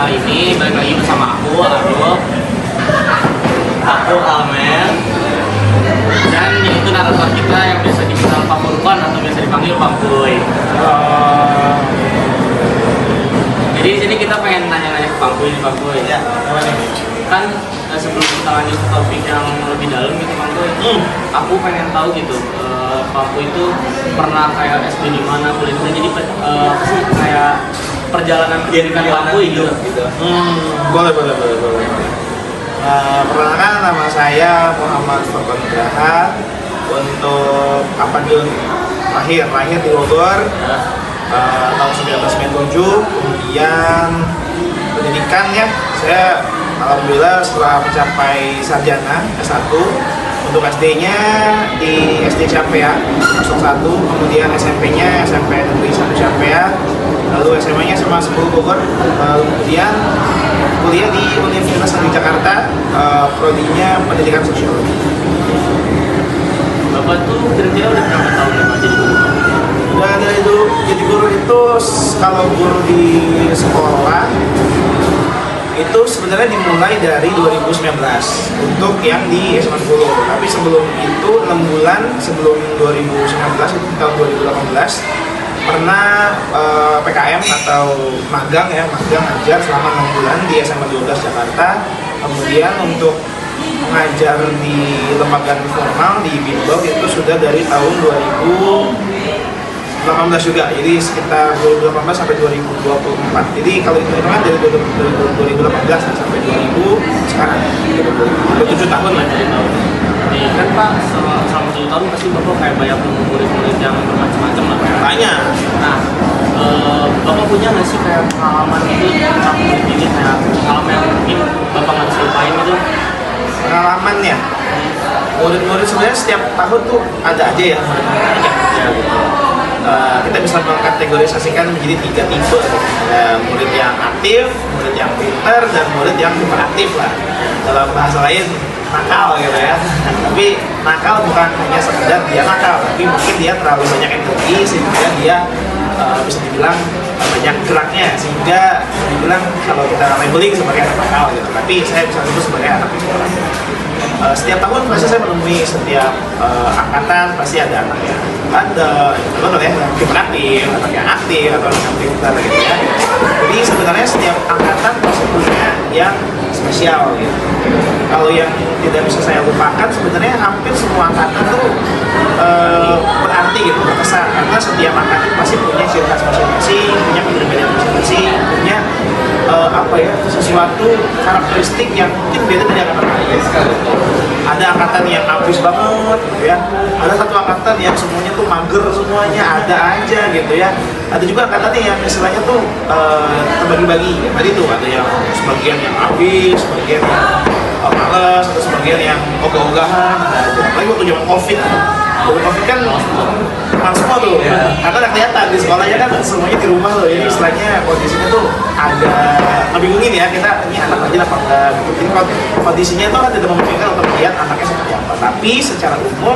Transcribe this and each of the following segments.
kali ini balik lagi bersama aku, Arul. Aku Almer. Dan itu narator kita yang biasa dikenal Pak Purkon atau biasa dipanggil Pak Puy. Jadi di sini kita pengen nanya-nanya ke Pak Puy nih, Pak Puy. Ya, apa nih? Kan sebelum kita lanjut ke topik yang lebih dalam gitu Pak Puy, aku pengen tahu gitu, Pak Puy itu pernah kayak SD di mana, kuliah di mana, jadi apa sih kayak perjalanan pendidikan Pak Puy gitu. Boleh. Perkenalkan, nama saya Muhammad Furkon Nugraha. Untuk apa dulu? Lahir di Bogor tahun 1997. Kemudian pendidikan ya, saya alhamdulillah setelah mencapai sarjana S1. Untuk SD-nya di SD Ciampea masuk 1, kemudian SMP-nya SMP Negeri 1 Ciampea, lalu SMA-nya SMA 10 Bogor, kemudian kuliah di Universitas Negeri Jakarta, prodinya pendidikan sosiologi. Bapak tuh kira-kira udah berapa tahun ya Pak jadi guru? Udah dari dulu jadi guru itu, kalau guru di sekolah itu sebenarnya dimulai dari 2019 untuk yang di SMA 10. Tapi sebelum itu 6 bulan sebelum 2019 itu tahun 2018 pernah PKM atau magang ajar selama 6 bulan di SMA 12 Jakarta. Kemudian untuk mengajar di lembaga formal di Bimbel itu sudah dari tahun 2018 juga, jadi sekitar 2018 sampai 2024. Jadi kalau hitungan dari 2018 sampai 2000 sekarang 7 tahun lah. Nih kan Pak, selama 7 tahun pasti Bapak kayak banyak murid-murid yang bermacam-macam lah Pak. Banyak. Nah, Bapak punya nggak sih kayak pengalaman itu sama murid ini, kayak pengalaman yang mungkin Bapak nggak bisa lupain gitu? Pengalamannya, murid-murid sebenarnya setiap tahun tuh ada aja ya murid-murid ya gitu. Kita bisa mengkategorisasikan menjadi 3 tipe. Ada murid yang aktif, murid yang pintar, dan murid yang hiperaktif lah. Dalam bahasa lain, nakal gitu ya. Tapi nakal bukan hanya sekedar dia nakal, tapi mungkin dia terlalu banyak energi sehingga dia bisa dibilang banyak geraknya, sehingga dibilang kalau kita labeling sebagai anak nakal gitu. Tapi saya bisa sebut sebagai anak hiperaktif. Setiap tahun pasti saya menemui setiap angkatan pasti ada anak yang bandel, betul ya, hiperaktif, anak yang aktif atau anak yang pintar gitu ya. Jadi sebenarnya setiap angkatan pasti punya yang spesial gitu. Kalau yang tidak bisa saya lupakan, sebenarnya hampir semua angkatan tuh berarti gitu, berkesan, karena setiap angkatan pasti punya ciri khas masing-masing, punya kepribadian masing-masing, punya sesuatu karakteristik yang mungkin beda dari angkatan lain. Ada angkatan yang ambis banget gitu ya, ada satu angkatan yang semuanya tuh mager semuanya, ada aja gitu ya. Ada juga angkatan yang istilahnya tuh terbagi-bagi. Tadi tuh ada yang sebagian yang ambis, sebagian yang males, atau sebagian yang ogah-ogahan, ada aja. Apalagi waktu zaman COVID kan teman semua tuh, karena udah kelihatan di sekolahnya kan semuanya di rumah loh, jadi istilahnya kondisinya tuh agak ngebingungin ya, kita ini anak aja apa enggak gitu. Jadi kondisinya tuh kan tidak memungkinkan untuk melihat anaknya seperti apa. Tapi secara umum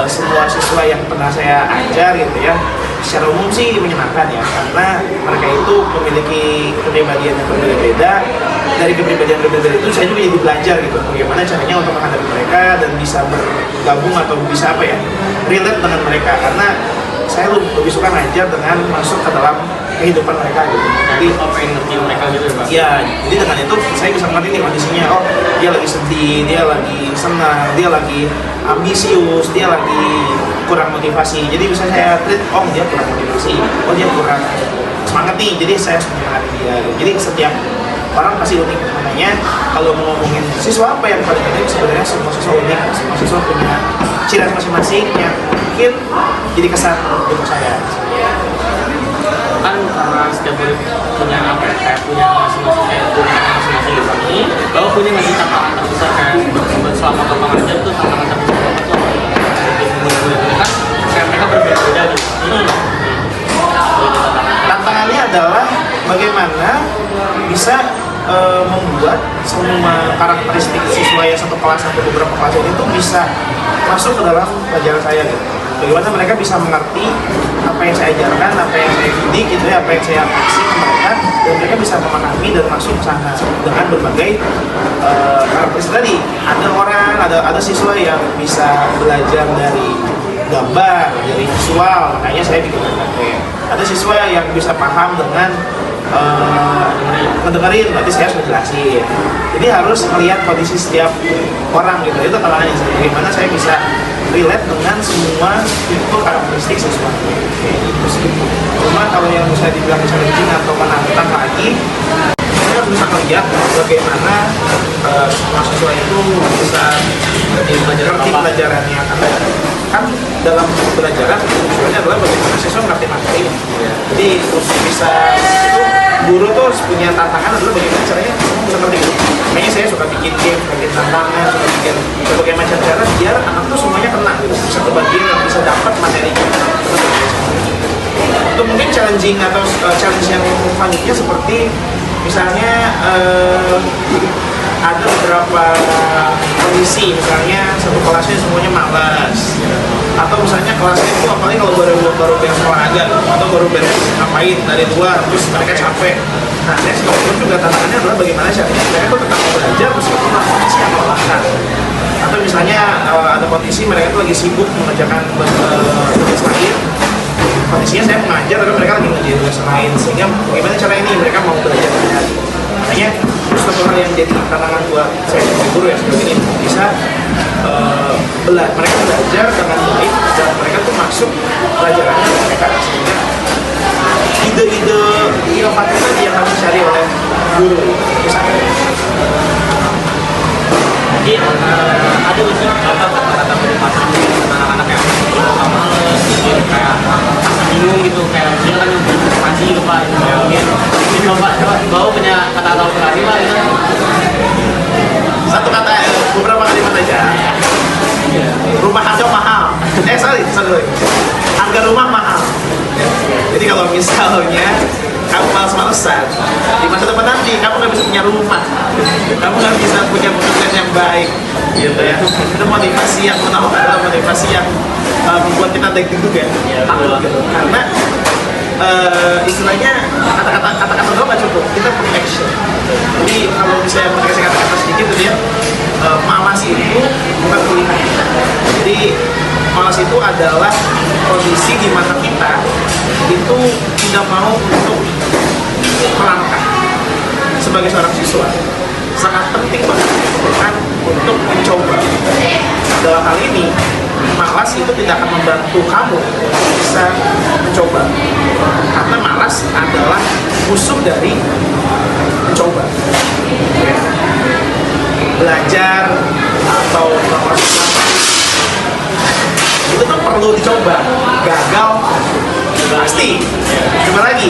semua siswa yang pernah saya ajar gitu ya, secara umum sih menyenangkan ya, karena mereka itu memiliki kepribadian yang berbeda-beda. Dari kepribadian berbeda itu saya juga jadi belajar gitu, bagaimana caranya untuk menghadapi mereka dan bisa bergabung atau bisa relate dengan mereka, karena saya lebih suka ngajar dengan masuk ke dalam kehidupan mereka gitu. Jadi pengen ngerti mereka gitu ya Pak? Iya, jadi dengan itu saya bisa mengerti nih kondisinya. Oh, dia lagi sedih, dia lagi senang, dia lagi ambisius, dia lagi kurang motivasi. Jadi bisa saya treat, oh dia kurang motivasi, oh dia kurang semangat nih, jadi saya semangatin dia gitu. Jadi setiap orang pasti unik, makanya kalau mau ngomongin siswa apa yang paling penting, sebenarnya semua siswa unik, semua siswa punya ciri khas masing-masing yang mungkin jadi kesan untuk saya. Kan karena setiap murid punya punya masing-masing gitu. Bapak punya nggak sih tantangan terbesar kayak selama Bapak ngajar tuh, tantangan terbesar Bapak tuh murid-murid ini kan kayak mereka berbeda-beda gitu. Tantangannya adalah bagaimana bisa membuat semua karakteristik siswa yang satu kelas atau beberapa kelas ini tuh bisa masuk ke dalam pelajaran saya gitu. Bagaimana mereka bisa mengerti apa yang saya ajarkan, apa yang saya didik gitu ya, apa yang saya kasih ke mereka, dan mereka bisa memahami dan masuk ke sana dengan berbagai karakteristik tadi. Ada orang, ada siswa yang bisa belajar dari gambar, dari visual, makanya saya bikin PPT. Ada siswa yang bisa paham dengan mendengarin, berarti saya harus menjelasin. Jadi harus melihat kondisi setiap orang gitu. Itu tantangannya, bagaimana saya bisa relate dengan semua itu karakteristik siswa. Cuma kalau yang bisa dibilang challenging atau menantang lagi, saya harus bisa melihat bagaimana mahasiswa itu bisa mengerti pelajarannya. Karena kan dalam pembelajaran tujuannya adalah bagaimana siswa mengerti materi. Jadi bisa itu guru tuh punya tantangan adalah bagaimana caranya bisa ngerti. Makanya saya suka bikin game, suka bikin tantangan, suka bikin berbagai macam cara biar anak tuh semuanya kena gitu, bisa kebagian dan bisa dapat materinya. Itu mungkin challenging atau challenge yang selanjutnya seperti misalnya ada beberapa kondisi, misalnya satu kelasnya semuanya malas, atau misalnya kelasnya itu apalagi kalau baru beres olahraga atau baru beres ngapain dari luar, terus mereka capek. Nah, saya juga tantangannya adalah bagaimana caranya mereka tuh tetap belajar meskipun kondisi yang melelahkan. Atau misalnya ada kondisi mereka tuh lagi sibuk mengerjakan tugas lain, kondisinya saya mengajar tapi mereka lagi ngerjain tugas lain, sehingga bagaimana cara ini mereka mau belajar lagi. Makanya satu hal yang jadi tantangan buat saya sebagai guru ya seperti ini, bisa mereka belajar dengan baik dan mereka tuh masuk pelajarannya mereka, sehingga ide-ide inovatif tadi yang harus dicari oleh guru misalnya. Mungkin ada uji kata-kata motivasi anak-anak yang males gitu, kayak bingung gitu, kayak dia kan motivasi gitu Pak, mungkin coba bawa punya kata-kata motivasi Pak gitu. Satu kata, beberapa kalimat aja. Rumah Anda mahal. Sorry. Harga rumah mahal. Jadi kalau misalnya kamu malas-malesan, di masa depan nanti kamu nggak bisa punya rumah, kamu nggak bisa punya pekerjaan yang baik, gitu ya. Itu motivasi yang menawarkan, motivasi yang membuat kita deg-degan ya, takut gitu. Karena istilahnya kata-kata doang nggak cukup, kita perlu action. Jadi kalau misalnya mau dikasih kata-kata sedikit gitu ya, malas itu bukan pilihan kita. Jadi malas itu adalah kondisi di mana kita itu tidak mau untuk melangkah. Sebagai seorang siswa sangat penting banget kan untuk mencoba. Dalam hal ini malas itu tidak akan membantu kamu bisa mencoba, karena malas adalah musuh dari mencoba. Belajar atau itu tuh perlu dicoba. Gagal pasti. Coba lagi.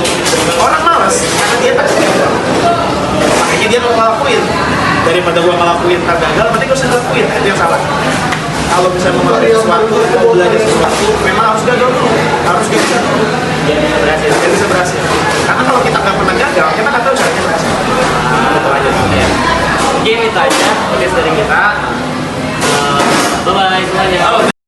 Orang malas karena dia tak gagal, makanya dia mau ngelakuin. Daripada gua ngelakuin tak gagal, berarti gua harus ngelakuin. Itu yang salah. Kalau bisa melakukan sesuatu, mau belajar sesuatu, memang harus gagal dulu, harus gagal dulu. Biar bisa berhasil. Karena kalau kita nggak pernah gagal, kita nggak tahu caranya berhasil. Betul aja. Mungkin itu aja podcast dari kita.